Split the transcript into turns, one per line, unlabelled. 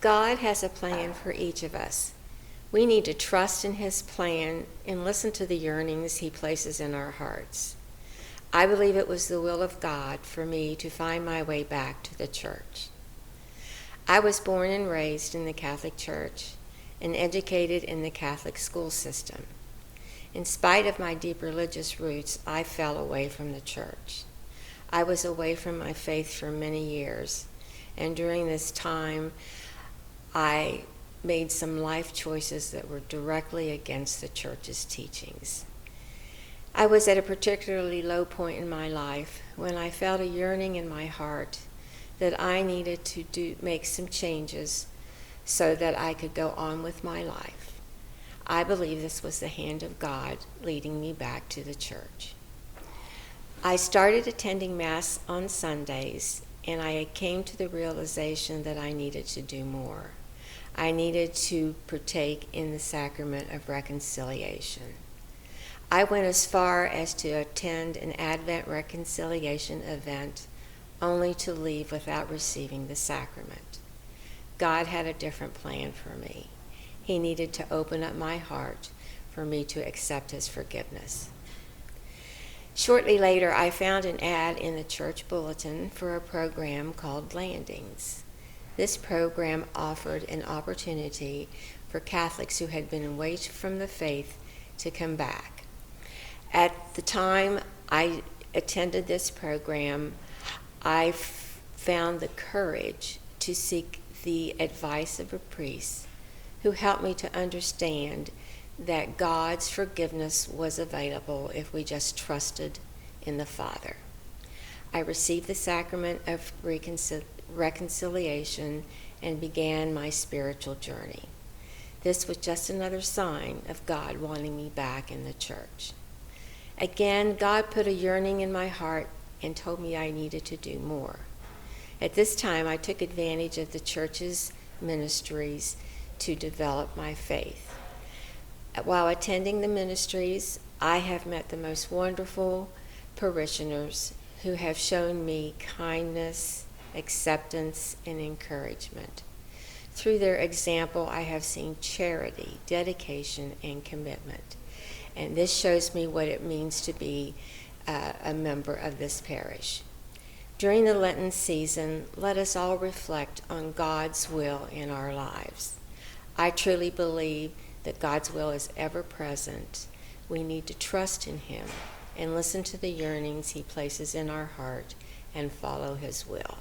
God has a plan for each of us. We need to trust in his plan and listen to the yearnings he places in our hearts. I believe it was the will of God for me to find my way back to the church. I was born and raised in the Catholic Church and educated in the Catholic school system. In spite of my deep religious roots, I fell away from the church. I was away from my faith for many years, and during this time, I made some life choices that were directly against the church's teachings. I was at a particularly low point in my life when I felt a yearning in my heart that I needed to make some changes so that I could go on with my life. I believe this was the hand of God leading me back to the church. I started attending Mass on Sundays, and I came to the realization that I needed to do more. I needed to partake in the sacrament of reconciliation. I went as far as to attend an Advent reconciliation event only to leave without receiving the sacrament. God had a different plan for me. He needed to open up my heart for me to accept his forgiveness. Shortly later, I found an ad in the church bulletin for a program called Landings. This program offered an opportunity for Catholics who had been away from the faith to come back. At the time I attended this program, I found the courage to seek the advice of a priest who helped me to understand that God's forgiveness was available if we just trusted in the Father. I received the sacrament of reconciliation and began my spiritual journey. This was just another sign of God wanting me back in the church. Again, God put a yearning in my heart and told me I needed to do more. At this time, I took advantage of the church's ministries to develop my faith. While attending the ministries, I have met the most wonderful parishioners who have shown me kindness, acceptance, and encouragement. Through their example, I have seen charity, dedication, and commitment. And this shows me what it means to be a member of this parish. During the Lenten season, let us all reflect on God's will in our lives. I truly believe that God's will is ever present. We need to trust in him and listen to the yearnings he places in our heart and follow his will.